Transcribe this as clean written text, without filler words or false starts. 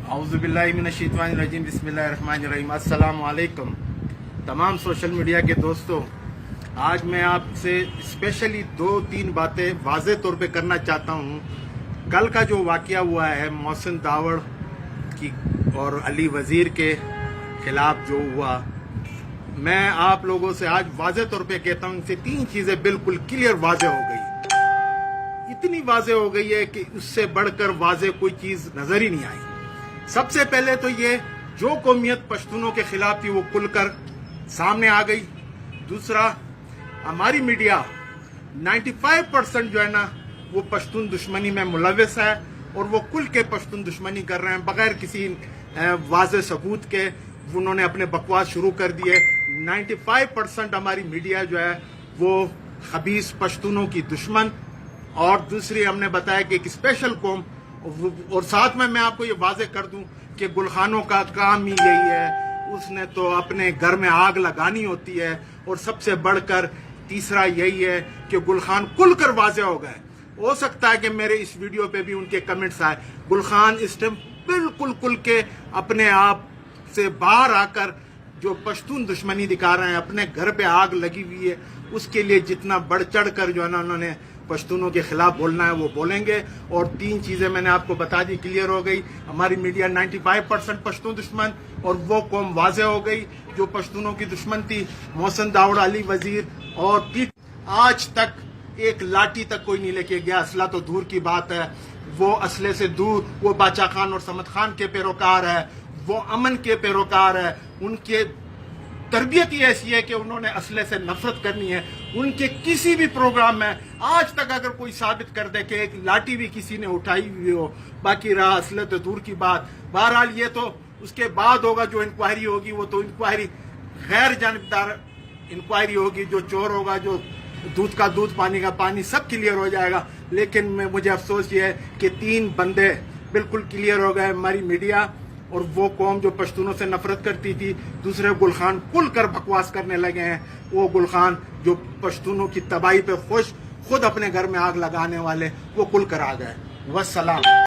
औज़ुबिल्लाहिमिनश्शैतानिर्रजीम बिस्मिल्लाहिर्रहमानिर्रहीम। अस्सलाम वालेकुम तमाम सोशल मीडिया के दोस्तों, आज मैं आपसे स्पेशली 2-3 बातें वाज़े तौर पे करना चाहता हूँ। कल का जो वाक़या हुआ है मोहसिन दावड़ की और अली वज़ीर के खिलाफ जो हुआ, मैं आप लोगों से आज वाज़े तौर पे कहता हूँ इनसे 3 चीज़ें बिल्कुल क्लियर वाज़े हो गई। इतनी वाज़े हो गई है कि उससे बढ़कर वाज़े कोई चीज़ नज़र ही नहीं आई। सबसे पहले तो ये जो कौमियत पश्तूनों के खिलाफ थी वो खुलकर सामने आ गई। दूसरा, हमारी मीडिया 95% जो है ना वो पश्तून दुश्मनी में मुलविस है और वो खुल के पश्तून दुश्मनी कर रहे हैं बगैर किसी वाज़े सबूत के। उन्होंने अपने बकवास शुरू कर दिए। 95% हमारी मीडिया जो है वो खबीस पश्तूनों की दुश्मन। और दूसरी, हमने बताया कि एक स्पेशल कौम, और साथ में मैं आपको ये वाज़े कर दूं कि गुलखानों का काम ही यही है, उसने तो अपने घर में आग लगानी होती है। और सबसे बढ़कर तीसरा यही है कि गुलखान खुलकर वाज़े हो गए। हो सकता है कि मेरे इस वीडियो पे भी उनके कमेंट्स आए। गुलखान इस टाइम बिल्कुल खुल के अपने आप से बाहर आकर जो पश्तून दुश्मनी दिखा रहे हैं, अपने घर पे आग लगी हुई है, उसके लिए जितना बढ़ चढ़ कर जो है ना उन्होंने पश्तूनों के खिलाफ बोलना है वो बोलेंगे। और 3 चीजें मैंने आपको बता दी, क्लियर हो गई। हमारी मीडिया 95% पश्तून दुश्मन और वो कौम वाज़े हो गई जो पश्तूनों की दुश्मन थी। मोहसिन दावड़, अली वजीर और आज तक एक लाठी तक कोई नहीं लेके गया। असला तो दूर की बात है, वो असले से दूर। वो बादशाह खान और समद खान के पैरोकार है, वो अमन के पैरोकार है। उनके तरबियत ही ऐसी है कि उन्होंने असले से नफरत करनी है। उनके किसी भी प्रोग्राम में आज तक अगर कोई साबित कर दे कि एक लाठी भी किसी ने उठाई हुई हो, बाकी रहा असले तो दूर की बात। बहरहाल ये तो उसके बाद होगा, जो इंक्वायरी होगी वो तो इंक्वायरी गैर जानिबदार इंक्वायरी होगी। जो चोर होगा, जो दूध का दूध पानी का पानी, सब क्लियर हो जाएगा। लेकिन मुझे अफसोस ये है कि 3 बंदे बिल्कुल क्लियर हो गए, हमारी मीडिया और वो कौम जो पश्तूनों से नफरत करती थी। दूसरे गुलखान खुल कर बकवास करने लगे हैं। वो गुलखान जो पश्तूनों की तबाही पे खुद अपने घर में आग लगाने वाले, वो खुल कर आ गए। वस्सलाम।